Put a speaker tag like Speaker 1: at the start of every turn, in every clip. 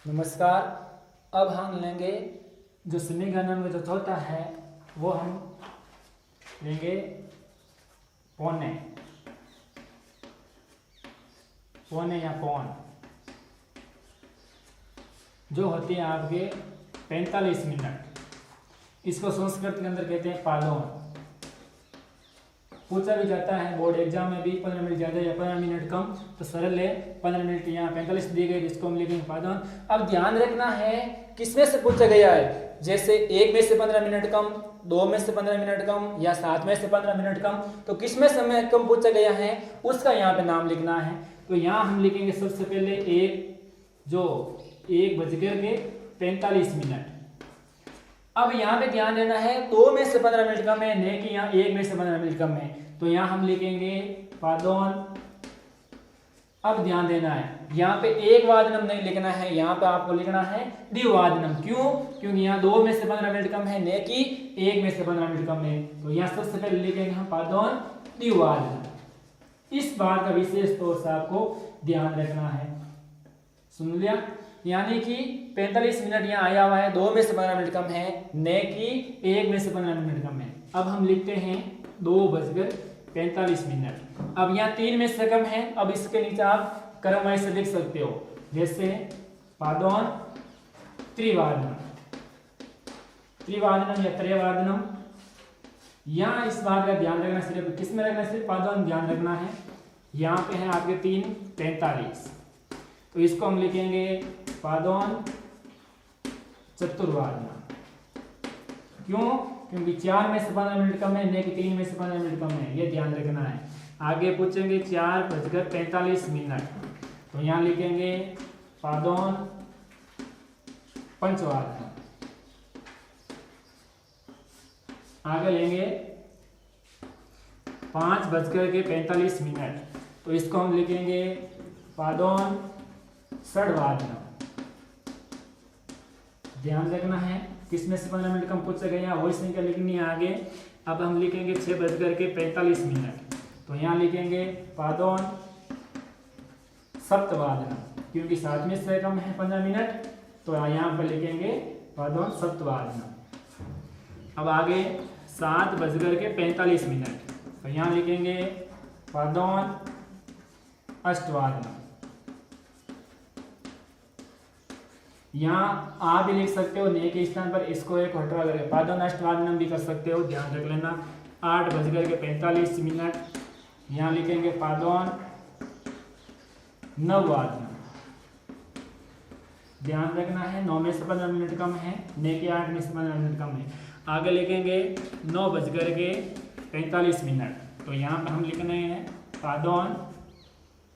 Speaker 1: नमस्कार। अब हम लेंगे जो समीकरण में जो चौथा है वो हम लेंगे पौने पौने या पौन, जो होती है आपके 45 मिनट। इसको संस्कृत के अंदर कहते हैं पालोन। पूछा भी जाता है बोर्ड एग्जाम में भी 15 मिनट ज़्यादा या 15 मिनट कम, तो सरल है 15 मिनट यहाँ 45 दी गई, जिसको हम लिखेंगे पालोन। अब ध्यान रखना है किसमें से पूछा गया है, जैसे 1 में से 15 मिनट कम, 2 में से 15 मिनट कम या 7 में से 15 मिनट कम, तो किसमें समय कम पूछा गया है उसका यहाँ पे नाम लिखना है। तो यहाँ हम लिखेंगे सबसे पहले 1:45। अब यहाँ पे ध्यान देना है 2 में से 15 मिनट कम है, नहीं कि यहाँ 1 में से 15 मिनट कम है, तो यहाँ हम लिखेंगे पादोन। अब ध्यान देना है यहाँ पे एक वादनम नहीं लिखना है, यहाँ पे आपको लिखना है द्विवादनम। क्यों? क्योंकि यहाँ 2 में से 15 मिनट कम है, नहीं कि 1 में से 15 मिनट कम है, तो यहाँ सबसे पहले लिखेंगे हम पादोन द्विवादनम। इस बात का विशेष तौर से आपको ध्यान रखना है। सुन लिया? यानी कि 45 मिनट यहाँ आया हुआ है, 2 में से 15 मिनट कम है, न कि 1 में से 15 मिनट कम है। अब हम लिखते हैं 2:45। अब यहाँ 3 में से कम है, अब इसके नीचे आप क्रमवार से लिख सकते हो, जैसे पादोन त्रिवादनम या त्रयवादनम। यहाँ इस बात का ध्यान रखना, सिर्फ किसमें रखना है, सिर्फ पादोन ध्यान रखना है। यहाँ पे है आपके 3:45, तो इसको हम लिखेंगे पादोन चतुर्वादनम। क्यों? क्योंकि 4 में से 15 मिनट कम है, नहीं कि 3 में से 15 मिनट कम है, ये ध्यान रखना है। आगे पूछेंगे 4:45, तो यहाँ लिखेंगे पादोन पंचवादनम। आगे लेंगे 5:45, तो इसको हम लिखेंगे पादोन षड्वादनम। ध्यान रखना है किसमें से 15 मिनट कम पूछा गया वही संख्या लिखनी है आगे। अब हम लिखेंगे 6:45, तो यहाँ लिखेंगे पादोन सप्तवादनम। क्योंकि 7 में से कम है 15 मिनट, तो यहाँ पर लिखेंगे पादोन सप्तवादनम। अब आगे 7:45, तो यहाँ लिखेंगे पादोन अष्टवादनम। यहाँ आप भी लिख सकते हो, ने के स्थान पर इसको एक हटवा करके पादोन अष्टवादनम भी कर सकते हो, ध्यान रख लेना। 8:45, यहाँ लिखेंगे पादोन नववादनम। ध्यान रखना है 9 में से 15 मिनट कम है, ने के 8 में से 15 मिनट कम है। आगे लिखेंगे 9:45, तो यहाँ पर हम लिखने हैं पादोन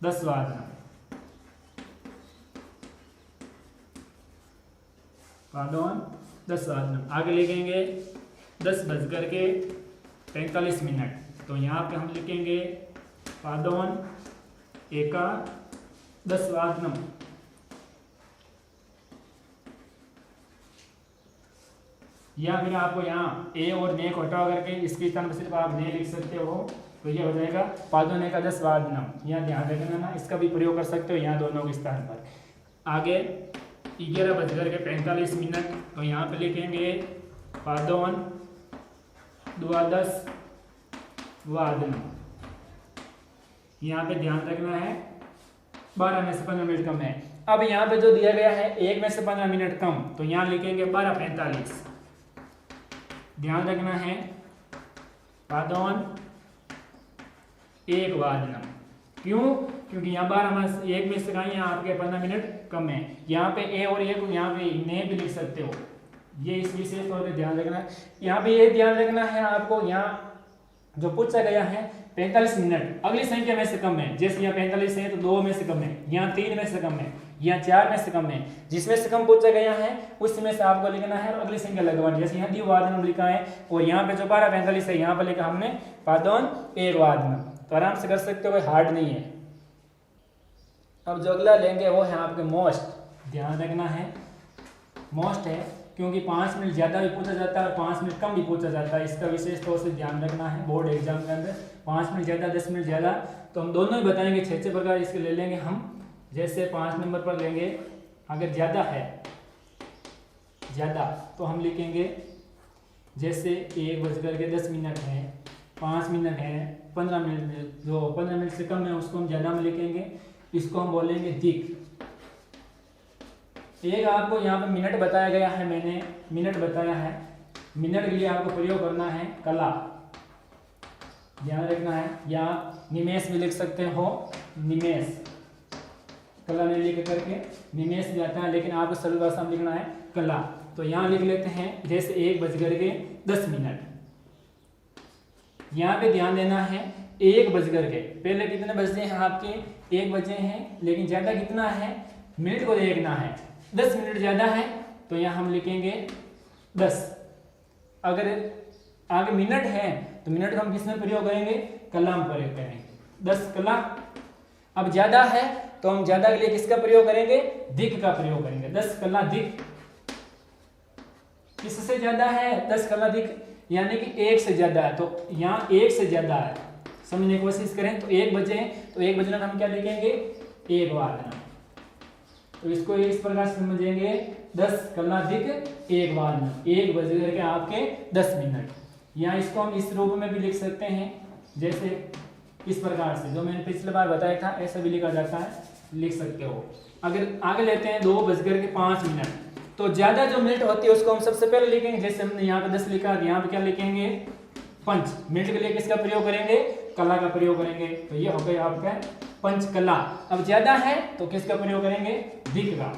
Speaker 1: दसवादनम। पादोन 10वादनम। आगे लिखेंगे 10:45, तो यहाँ पे हम लिखेंगे पादोन एकादशवादनम। या फिर आपको यहाँ ए और ने को हटा करके इसके स्थान पर सिर्फ आप ने लिख सकते हो, तो ये हो जाएगा पादोन एकादशवादनम। यहाँ ध्यान रखना ना, इसका भी प्रयोग कर सकते हो यहाँ दोनों के स्थान पर। आगे 11:45, तो यहाँ पे लिखेंगे पादोन द्वादशवादनम। यहाँ पे ध्यान रखना है 12 में से 15 मिनट कम है। अब यहाँ पे जो दिया गया है 1 में से 15 मिनट कम, तो यहाँ लिखेंगे 12:45। ध्यान रखना है पादोन एक वादनम। क्यों? क्योंकि यहाँ 12 में 1 में से यहाँ आपके 15 मिनट कम है। यहाँ पे ए और ए को यहाँ पे ने भी लिख सकते हो, ये इस विशेष तौर पे ध्यान रखना है। यहाँ पे ये ध्यान रखना है आपको, यहाँ जो पूछा गया है 45 मिनट अगली संख्या में से कम है। जैसे यहाँ 45 है तो 2 में से कम है, यहाँ 3 में से कम है, यहाँ 4 में से कम है। जिसमें से कम पूछा गया है उसमें से आपको लिखना है और अगली संख्या लगवानी। जैसे यहाँ द्विवादनम लिखा है और यहाँ पे जो 12:45 है यहाँ पर लिखा हमने पादोन एक वादनम, तो आराम से कर सकते हो, कोई हार्ड नहीं है। अब जो अगला लेंगे वो है आपके मोस्ट। ध्यान रखना है मोस्ट है, क्योंकि 5 मिनट ज़्यादा भी पूछा जाता है और 5 मिनट कम भी पूछा जाता है। इसका विशेष तौर से ध्यान रखना है बोर्ड एग्जाम के अंदर। 5 मिनट ज़्यादा 10 मिनट ज़्यादा, तो हम दोनों ही बताएंगे 6 प्रकार इसके ले लेंगे हम। जैसे 5 नंबर पर लेंगे अगर ज़्यादा है, ज़्यादा, तो हम लिखेंगे जैसे 1:10 है, 5 मिनट है, 15 मिनट, जो 15 मिनट से कम है उसको हम ज़्यादा में लिखेंगे, इसको हम बोलेंगे दिक। एक आपको यहाँ पे मिनट बताया गया है, मैंने मिनट बताया है, मिनट के लिए आपको प्रयोग करना है कला, ध्यान रखना है, या निमेष भी लिख सकते हो, निमेष, कला ने लिख करके निमेष भी आता है, लेकिन आपको सरल भाषा में लिखना है कला। तो यहाँ लिख लेते हैं जैसे 1:10। यहाँ पे ध्यान देना है 1 पहले कितने बजे हैं आपके, 1 बजे हैं, लेकिन ज़्यादा कितना है, मिनट को देखना है, 10 मिनट ज़्यादा है, तो यहाँ हम लिखेंगे 10। अगर आगे मिनट है तो मिनट का हम किस में प्रयोग करेंगे, कला में प्रयोग करेंगे, 10 कला। अब ज़्यादा है तो हम ज़्यादा के लिए किसका प्रयोग करेंगे, दिक का प्रयोग करेंगे, 10 कला दिक। किससे ज़्यादा है, 10 कला दिक, यानी कि 1 से ज़्यादा है, तो यहाँ 1 से ज़्यादा है, समझने की कोशिश करें। तो 1 बजे, तो 1 बजे हम क्या लिखेंगे, 1 वादन। तो इसको इस प्रकार से समझेंगे, 10 कला दिक 1 वादन, 1 बजे के आपके 10 मिनट। यहाँ इसको हम इस रूप में भी लिख सकते हैं, जैसे इस प्रकार से, जो मैंने पिछले बार बताया था, ऐसा भी लिखा जाता है, लिख सकते हो। अगर आगे लेते हैं 2:05, तो ज़्यादा जो मिनट होती है उसको हम सबसे पहले लिखेंगे, जैसे हमने यहाँ पे 10 लिखा, यहाँ पे क्या लिखेंगे, पंच। मिनट के लिए किसका प्रयोग करेंगे, कला का प्रयोग करेंगे, तो ये हो गया आपका पंच कला। अब ज़्यादा है तो किसका प्रयोग करेंगे, दिक का,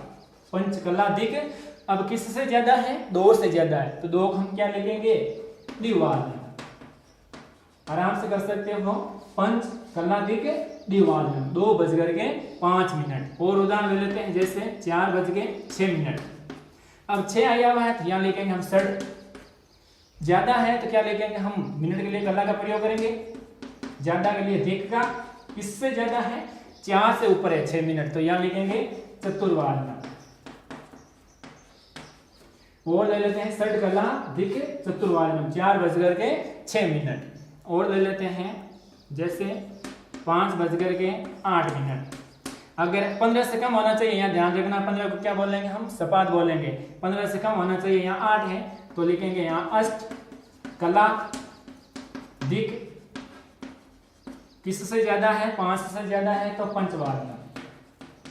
Speaker 1: पंच कला दिक। अब किससे ज़्यादा है, 2 से ज़्यादा है, तो 2 को हम क्या लिखेंगे, द्विवाद। आराम से कर सकते हो, पंच कला दिक द्विवाद, 2:05। और उदाहरण ले लेते हैं, जैसे 4:06। अब 6 आया हुआ है तो यहाँ लिखेंगे हम षड। ज्यादा है तो क्या लिखेंगे हम, मिनट के लिए कला का प्रयोग करेंगे, ज्यादा के लिए दिक का। इससे ज्यादा है, 4 से ऊपर है 6 मिनट, तो यहाँ लिखेंगे चतुर्वादन। और ले लेते हैं षड कला दिक चतुर्वादन, 4:06। और ले लेते हैं जैसे 5:08। अगर 15 से कम होना चाहिए, यहाँ ध्यान रखना, 15 को क्या बोलेंगे हम, सपाद बोलेंगे। 15 से कम होना चाहिए, यहाँ 8 है, तो लिखेंगे यहाँ अष्ट कला दिक। किससे ज्यादा है, 5 से ज्यादा है तो पंचवादन।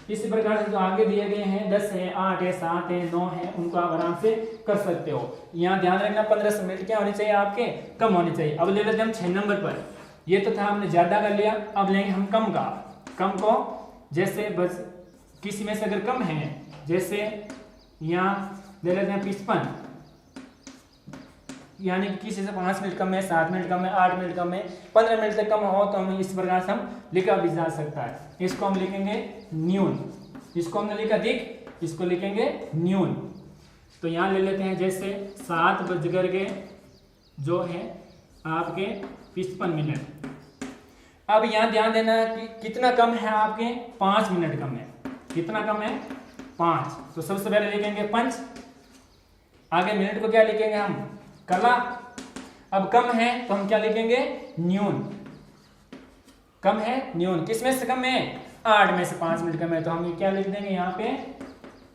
Speaker 1: इसी प्रकार से जो आगे दिए गए हैं, 10 है, 8 है, 7 है, 9 है, उनको आप आराम से कर सकते हो। यहाँ ध्यान रखना 15 मिनट क्या होनी चाहिए आपके, कम होनी चाहिए। अब ले लेते हैं हम 6 नंबर पर। ये तो था हमने ज्यादा कर लिया, अब लेंगे हम कम का। कम को जैसे बस किसी में से अगर कम है, जैसे यहाँ ले लेते हैं 55, यानी कि किसी से 5 मिनट कम है, 7 मिनट कम है, 8 मिनट कम है, 15 मिनट से कम हो, तो हम इस प्रकार से हम लिखा भी जा सकता है। इसको हम लिखेंगे न्यून, इसको हमने लिखा दिक, इसको लिखेंगे न्यून। तो यहाँ ले लेते हैं जैसे 7 जो है आपके 55। अब यहाँ ध्यान देना है कि कितना कम है आपके, 5 मिनट कम है। कितना कम है, 5। तो सबसे पहले लिखेंगे पंच, आगे मिनट को क्या लिखेंगे हम, कला। अब कम है तो हम क्या लिखेंगे, न्यून। कम है न्यून, किस में से कम है, 8 में से 5 मिनट कम है, तो हम क्या लिख देंगे यहाँ पे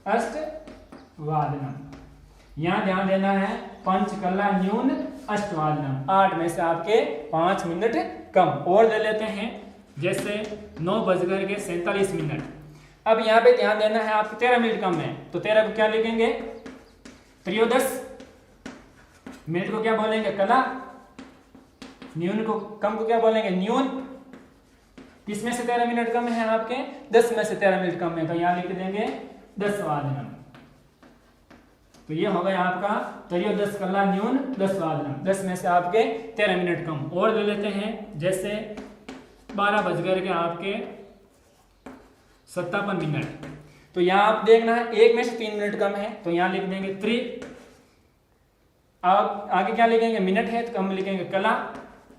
Speaker 1: अष्टवादनम। यहाँ ध्यान देना है, पंच कला न्यून अष्टवादनम, 8 में से आपके 5 मिनट कम। और ले लेते हैं जैसे 9:47। अब यहाँ पे ध्यान देना है, आपके 13 मिनट कम है, तो 13 को क्या लिखेंगे, त्रयोदश। मिनट को क्या बोलेंगे, कला। न्यून को, कम को क्या बोलेंगे, न्यून। किसमें से 13 मिनट कम है आपके, 10 में से 13 मिनट कम है, तो यहाँ लिख देंगे 10 वादनम। तो ये हो गया आपका त्रयोदश कला न्यून 10 वादनम, 10 में से आपके 13 मिनट कम। और ले लेते हैं जैसे 12 आपके 57। तो यहाँ आप देखना है, 1 में से 3 मिनट कम है, तो यहाँ लिख देंगे त्रि। अब आगे क्या लिखेंगे, मिनट है तो हम लिखेंगे कला,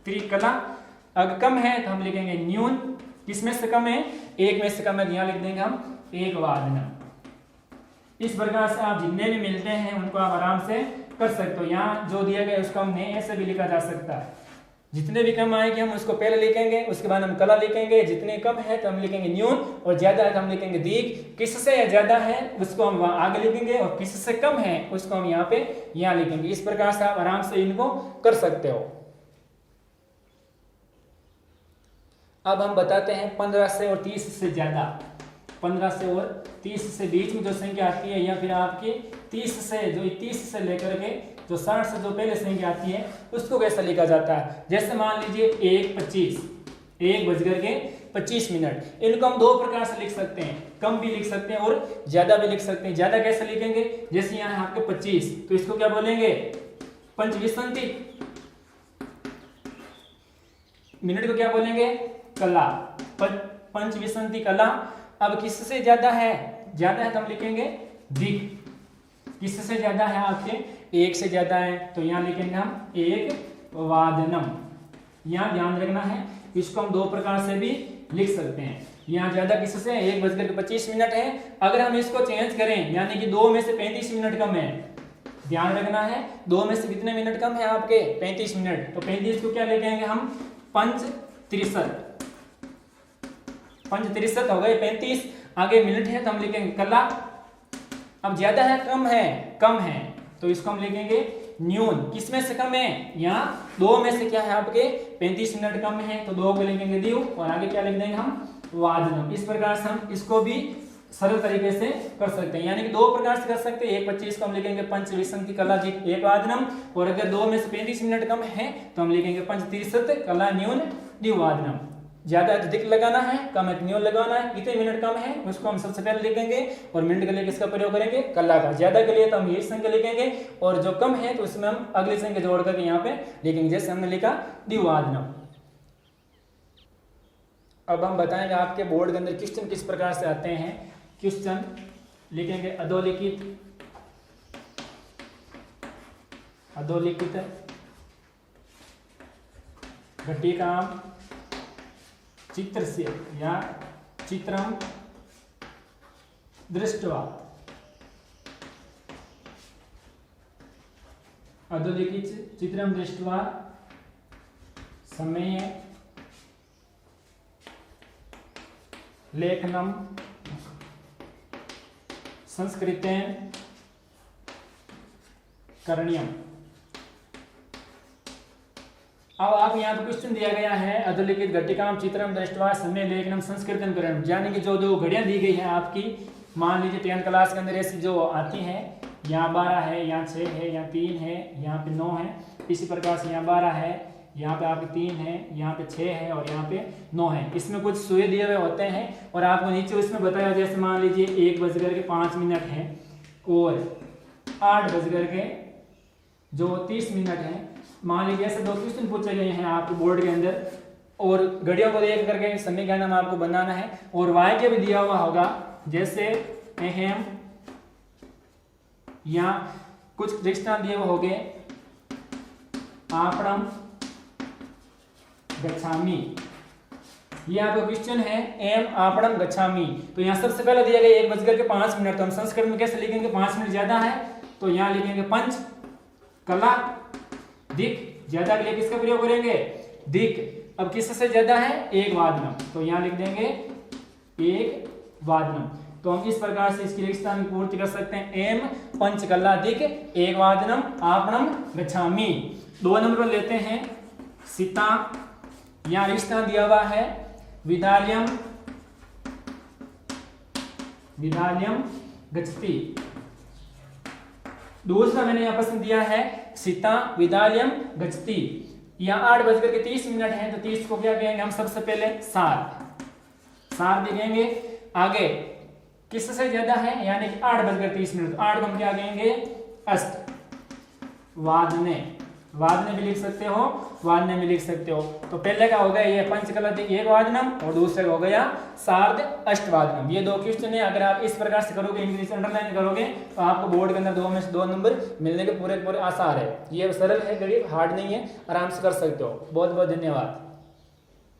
Speaker 1: त्रिकला। अगर कम है तो हम लिखेंगे न्यून। किसमें से कम है, 1 में से कम है, तो यहाँ लिख देंगे हम 1 वादनम। इस प्रकार से आप जितने भी मिलते हैं उनको आप आराम से कर सकते हो। यहाँ जो दिया गया उसको हम ऐसे भी लिखा जा सकता है, जितने भी क्रम आएंगे हम उसको पहले लिखेंगे, उसके बाद हम कला लिखेंगे, जितने कम है तो हम लिखेंगे न्यून, और ज्यादा है तो हम लिखेंगे दीर्घ। किससे ज्यादा है उसको हम वहां आगे लिखेंगे, और किससे कम है उसको हम यहाँ पे यहाँ लिखेंगे। इस प्रकार से आप आराम से इनको कर सकते हो। अब हम बताते हैं 15 से और 30 से ज्यादा। 15 से और 30 से बीच में जो संख्या आती है, या फिर आपकी 30 से लेकर के जो 60 से जो पहले संख्या आती है उसको कैसा लिखा जाता है। जैसे मान लीजिए 1:25 इनको हम दो प्रकार से लिख सकते हैं, कम भी लिख सकते हैं और ज्यादा भी लिख सकते हैं। ज्यादा कैसे लिखेंगे, जैसे यहाँ है आपके 25, तो इसको क्या बोलेंगे, 25 मिनट को क्या बोलेंगे, कला, 25 कला। अब किससे ज्यादा है तो हम लिखेंगे दीर्घ। किससे ज्यादा है आपके 1 से ज्यादा है तो यहाँ लिखेंगे हम 1 वादनम। यहाँ ध्यान रखना है, इसको हम दो प्रकार से भी लिख सकते हैं। यहाँ ज्यादा किससे 1:25 है। अगर हम इसको चेंज करें, यानी कि 2 में से 35 मिनट कम है, ध्यान रखना है 2 में से कितने मिनट कम है आपके 35 मिनट, तो 35 को क्या लिखेंगे हम 5:63 हो गए 35। आगे मिनट है तो हम लिखेंगे कला। अब ज्यादा है कम है तो इसको हम लिखेंगे न्यून। किसमें से कम है, यहाँ 2 में से क्या है आपके 35 मिनट कम है तो 2 को लिखेंगे दीव, और आगे क्या लिख देंगे हम वादनम। इस प्रकार से हम इसको भी सरल तरीके से कर सकते हैं, यानी कि दो प्रकार से कर सकते हैं। 1:25 को हम लिखेंगे 5:20 कला जी 1 वादनम, और अगर 2 में से 35 मिनट कम है तो हम लिखेंगे 5:63 कला न्यून द्विवादनम। ज्यादा है तो दिक लगाना है, कम है तो न्यून लगाना है। कितने मिनट कम है उसको हम सबसे पहले लिखेंगे, और मिनट के लिए किसका प्रयोग करेंगे, कला का। ज्यादा के लिए तो हम ये संख्या लिखेंगे, और जो कम है तो उसमें हम अगली संख्या जोड़ करके यहाँ पे लिखेंगे, जैसे हमने लिखा द्विवादनम। अब हम बताएंगे आपके बोर्ड के अंदर क्वेश्चन किस प्रकार से आते हैं। क्वेश्चन लिखेंगे अधोलिखित घटिकाम चित्र से या चित्रम दृष्ट्वा, अधोलिखित चित्रम दृष्ट्वा समय लेखनम संस्कृतेन करणीयम। अब आप यहाँ पे क्वेश्चन दिया गया है अधोलिखित घटिकाम चित्रम दृष्ट्वा समय लेखनम संस्कृतम करणीयम, यानी कि जो घड़ियां दी गई है आपकी, मान लीजिए 10th क्लास के अंदर ऐसी जो आती हैं, यहाँ 12 है, यहाँ 6 है, यहाँ 3 है, यहाँ पे 9 है। इसी प्रकार से यहाँ 12 है, यहाँ पे आपके 3 है, यहाँ पे 6 है और यहाँ पे 9 है। इसमें कुछ सुए दिए हुए होते हैं और आपको नीचे उसमें बताया, जैसे मान लीजिए 1:05 है और 8:30 है। मान लीजिए ऐसे 2 क्वेश्चन पूछे गए हैं आपके बोर्ड के अंदर, और घड़ियों को देख करके समय का नाम आपको बनाना है, और वाक्य भी दिया हुआ होगा, जैसे अहम, या कुछ दृष्टांत दिए हुए होंगे, आपणम गच्छामि। ये आपका क्वेश्चन है एम आपणम गच्छामि। तो यहाँ सबसे पहले दिया गया 1:05, तो हम संस्कृत में कैसे लिखेंगे, 5 मिनट ज्यादा है तो यहाँ लिखेंगे पंच कला दिक। ज्यादा के लिए किसका प्रयोग करेंगे, दिक। अब किससे ज्यादा है 1 वादनम, तो यहाँ लिख देंगे 1 वादनम। तो हम इस प्रकार से इसकी रिक्तस्थान की पूर्ति कर सकते हैं। एम पंचकला दिक 1 वादनम आपणम गच्छामि। 2 नंबर पर लेते हैं सीता, यहाँ रिक्तस्थान दिया हुआ है विद्यालयम गच्छति। दूसरा मैंने यहाँ पसंद दिया है सीता विद्यालयम गच्छति। यहाँ 8:30 है तो 30 को क्या कहेंगे हम सबसे पहले सार लिखेंगे। आगे किससे ज्यादा है, यानी कि 8:30, 8 को हम क्या कहेंगे अष्ट। वादने भी लिख सकते हो, वादने भी लिख सकते हो। तो पहले का हो गया ये पंचकला दिक 1 वादनम, और दूसरे का हो गया सार्ध अष्टवादनम। ये 2 क्वेश्चन है, अगर आप इस प्रकार से करोगे, इंग्लिश अंडरलाइन करोगे, तो आपको बोर्ड के अंदर 2 में से 2 नंबर मिलने के पूरे आसार है। ये सरल है, गरीब हार्ड नहीं है, आराम से कर सकते हो। बहुत बहुत धन्यवाद।